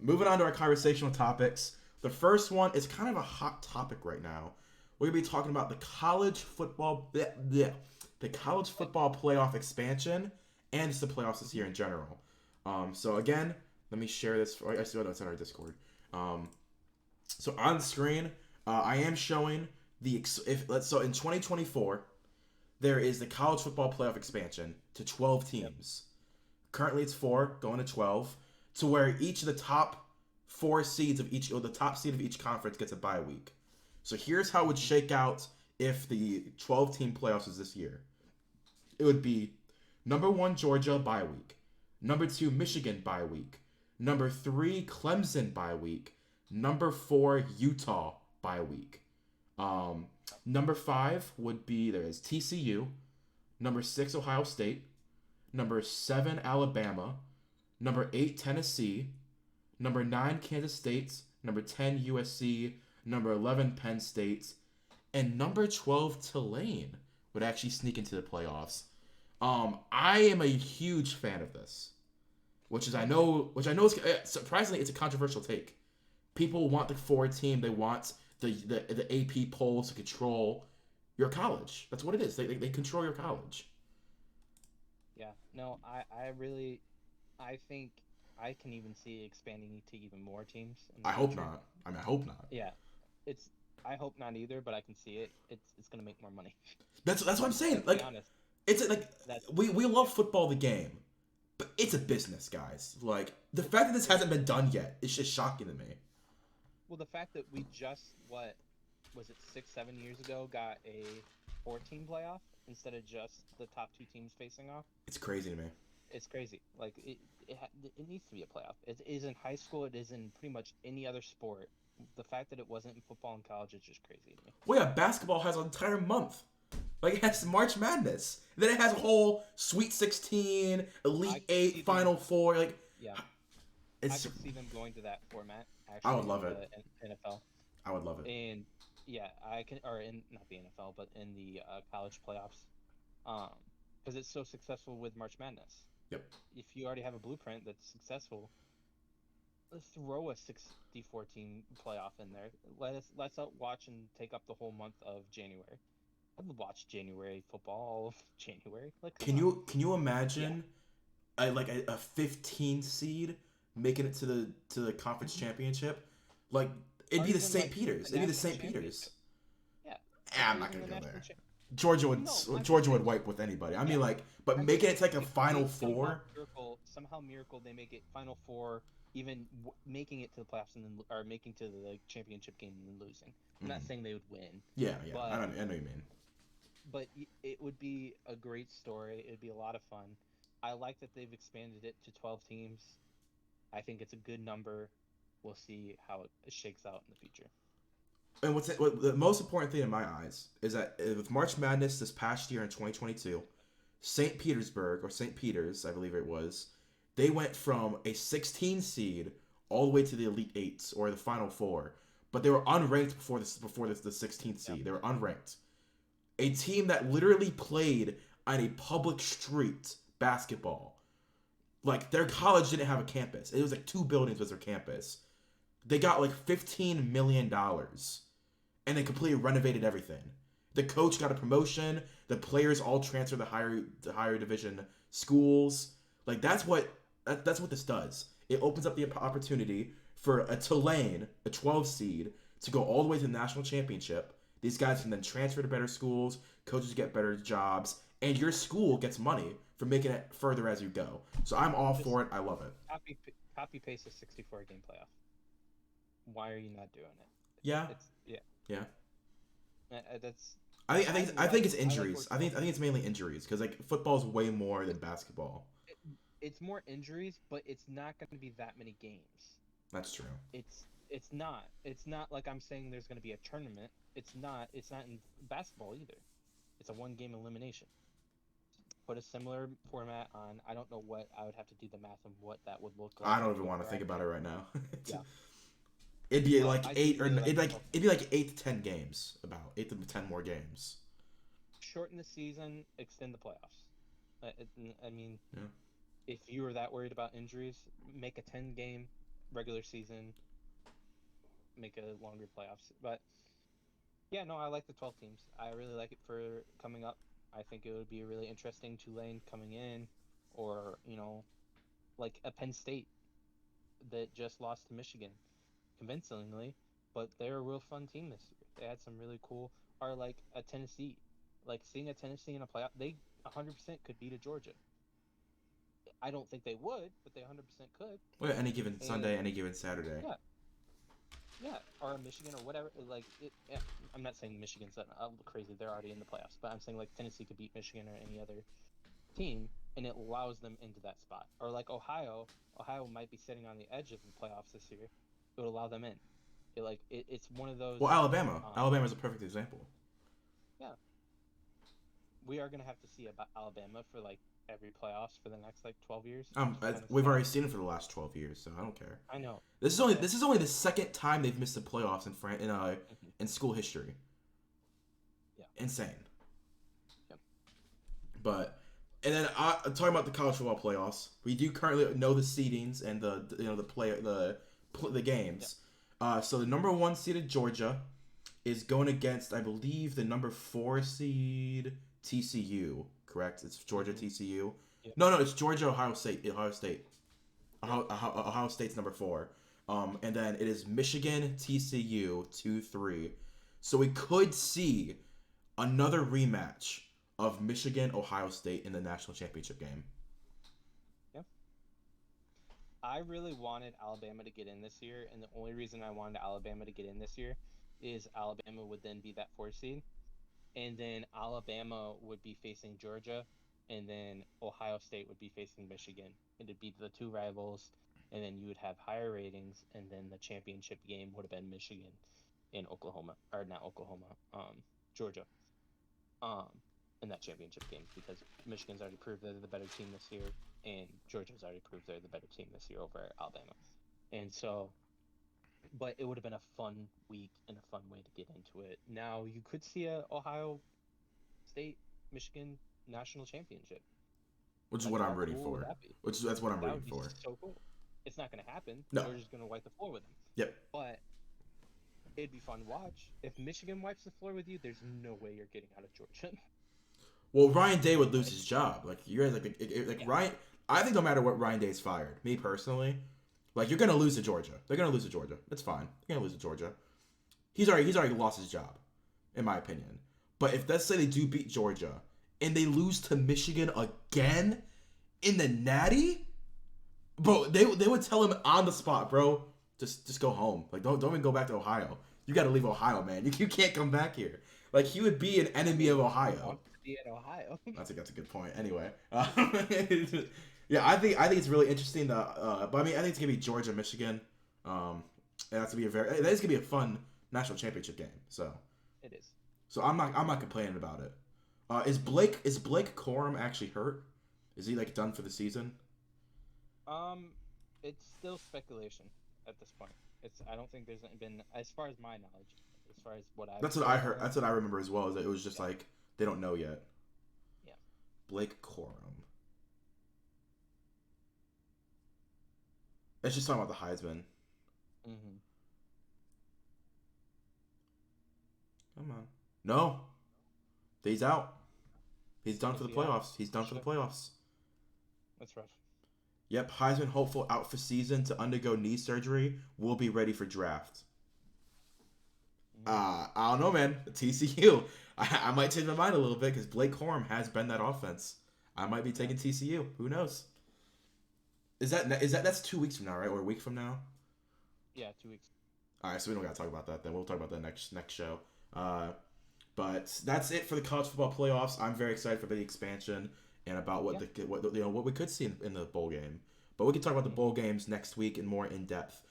moving on to our conversational topics. The first one is kind of a hot topic right now. We're gonna be talking about the college football playoff expansion and just the playoffs this year in general. So again, let me share this. I see it's on our Discord. Um, so on the screen, I am showing so in 2024 there is the college football playoff expansion to 12 teams. Currently, it's 4 going to 12, to where each of the top 4 seeds of each, or the top seed of each conference gets a bye week. So here's how it would shake out if the 12-team playoffs was this year. It would be number 1 Georgia bye week, number 2 Michigan bye week, number 3 Clemson bye week, number 4 Utah bye week. Number 5 would be there is TCU, number 6 Ohio State, number 7 Alabama, number 8 Tennessee, number 9 Kansas State, number 10 USC, number 11 Penn State, and number 12 Tulane would actually sneak into the playoffs. I am a huge fan of this, which I know is surprisingly it's a controversial take. People want the 4 team, they want the AP polls to control your college. That's what it is. They control your college. Yeah, no, I think I can even see expanding to even more teams in the I hope future. not. I mean, I hope not. Yeah, it's I hope not either, but I can see it. It's gonna make more money. That's what I'm saying. Let's be Like, honest. it's like That's we love football, the game, but it's a business, guys. Like the fact that this hasn't been done yet is just shocking to me. well, the fact that we just what was it 6, 7 years ago got a 14 playoff instead of just the top 2 teams facing off. It's crazy to me. It's crazy. Like it needs to be a playoff. It is in high school. It is in pretty much any other sport. The fact that it wasn't in football and college is just crazy to me. Well, yeah, basketball has an entire month. Like it has March Madness. Then it has a whole Sweet 16, Elite 8, Final 4. Like, Yeah, I it's. could see them going to that format I actually would love in it. the NFL. I would love it. And yeah, I can, or in not the NFL, but in the college playoffs, um, because it's so successful with March Madness. Yep. If you already have a blueprint that's successful, let's throw a 64 team playoff in there. Let's watch and take up the whole month of January. I'd watch January football all of January. Like, come on. Can you Yeah. imagine a 15 seed making it to the conference championship? Like it'd Or be the even St. like Peters. the It'd be the national St. Peters. championship. Yeah. Ah, I'm Or not even gonna the go national there. cha- Georgia No, I'm just Georgia saying. would wipe with anybody. I Yeah. mean, like, but I'm making just it to saying like a if Final they Four. somehow miracle they make it Final Four, even making it to the playoffs and then or making to the championship game and then losing. I'm not Mhm. saying they would win, Yeah, yeah. but I know what you mean. it would be a great story. It'd be a lot of fun. I like that they've expanded it to 12 teams. I think it's a good number. We'll see how it shakes out in the future. And what the most important thing in my eyes is that with March Madness this past year in 2022, St. Petersburg or St. Peters, I believe it was, they went from a 16 seed all the way to the Elite Eight or the Final Four, but they were unranked before the 16th Yeah. seed. They were unranked. A team that literally played on a public street basketball. Like their college didn't have a campus. It was like 2 buildings was their campus. They got like $15 million and they completely renovated everything. The coach got a promotion. The players all transferred to higher division schools. Like that's what this does. It opens up the opportunity for a Tulane, a 12 seed, to go all the way to the national championship. These guys can then transfer to better schools. Coaches get better jobs, and your school gets money for making it further as you go. So I'm all Just for it. I love it. copy paste a 64 game playoff. Why are you not doing it? Yeah, It's yeah. yeah. That's I think it's I like where injuries. it's going. I think it's mainly injuries because like football's way more than basketball. It, it's more injuries, but it's not going to be that many games. That's true. It's not like I'm saying there's going to be a tournament. It's not in basketball either. It's a one game elimination. Put a similar format on. I don't know what I would have to do the math of what that would look like I don't to even a want to think about bracket. it right now. Yeah, It'd be but like I just eight or really like the it'd be like 8 to 10 games. About 8 to 10 more games. shorten the season, extend the playoffs. I mean, Yeah. if you were that worried about injuries, make a 10 game regular season, make a longer playoffs. But yeah, no, I like the 12 teams. I really like it for coming up. I think it would be really interesting Tulane coming in, or like a Penn State that just lost to Michigan convincingly, but they're a real fun team this year. They had some really cool, or like a Tennessee, like seeing a Tennessee in a playoff, they 100% could beat a Georgia. I don't think they would, but they 100% could. Well, any given And Sunday, any given Saturday. yeah, yeah, or Michigan or whatever. Like it, yeah, I'm not saying Michigan's crazy; they're already in the playoffs. But I'm saying like Tennessee could beat Michigan or any other team, and it allows them into that spot. Or like Ohio, Ohio might be sitting on the edge of the playoffs this year. It would allow them in. It's one of those. Well, Alabama. Alabama's a perfect example. Yeah, we are gonna have to see about Alabama for like every playoffs for the next like 12 years. We've already seen it for the last 12 years, so I don't care. I know. This is only the second time they've missed the playoffs in school history. Yeah. Insane. Yep. But and then talking about the college football playoffs, we do currently know the seedings and the games. Yep. So the number 1 seeded Georgia is going against, I believe, the number 4 seed TCU. Correct? It's Georgia TCU. Yep. No, it's Georgia Ohio State. Ohio State's number 4. And then it is Michigan TCU 2-3. So we could see another rematch of Michigan Ohio State in the national championship game. Yeah. I really wanted Alabama to get in this year, and the only reason I wanted Alabama to get in this year is Alabama would then be that 4 seed, and then Alabama would be facing Georgia, and then Ohio State would be facing Michigan. It'd be the 2 rivals, and then you would have higher ratings, and then the championship game would have been Michigan and Oklahoma, or not Oklahoma, Georgia, in that championship game, because Michigan's already proved they're the better team this year, and Georgia's already proved they're the better team this year over Alabama. And so, but it would have been a fun week and a fun way to get into it. Now you could see a Ohio State Michigan national championship, which is what I'm rooting for. That's what I'm rooting for. So cool. It's not going to happen. No. Georgia's going to wipe the floor with them. Yep. But it'd be fun to watch. If Michigan wipes the floor with you, there's no way you're getting out of Georgia. Well, Ryan Day would lose his job. Like you guys, yeah. Ryan. I think no matter what, Ryan Day's fired. Me personally, like you're gonna lose to Georgia. They're gonna lose to Georgia. It's fine. They're gonna lose to Georgia. He's already lost his job, in my opinion. But if let's say they do beat Georgia and they lose to Michigan again in the Natty, bro, they would tell him on the spot, bro, just go home. Like don't even go back to Ohio. You got to leave Ohio, man. You can't come back here. Like he would be an enemy of Ohio. Be in Ohio. That's a good point. Anyway, yeah, I think it's really interesting. But I mean, I think it's gonna be Georgia, Michigan. And that's gonna be that is gonna be a fun national championship game. So it is. So I'm not complaining about it. Is Blake Corum actually hurt? Is he like done for the season? It's still speculation at this point. I don't think there's been, as far as my knowledge, as far as what I. That's what I heard. That's what I remember as well. Is that it was just like. They don't know yet. Yeah. Blake Corum. Let's just talk about the Heisman. Mm-hmm. Come on. No. He's out. He's done for the playoffs. He's done for the playoffs. That's rough. Yep. Heisman hopeful out for season to undergo knee surgery. Will be ready for draft. I don't know, man. TCU. I might change my mind a little bit because Blake Corum has been that offense. I might be taking TCU. Who knows? That's 2 weeks from now, right? Or a week from now? Yeah, 2 weeks. All right, so we don't got to talk about that then. We'll talk about that next show. But that's it for the college football playoffs. I'm very excited for the expansion and about what we could see in the bowl game. But we can talk about the bowl games next week and more in depth.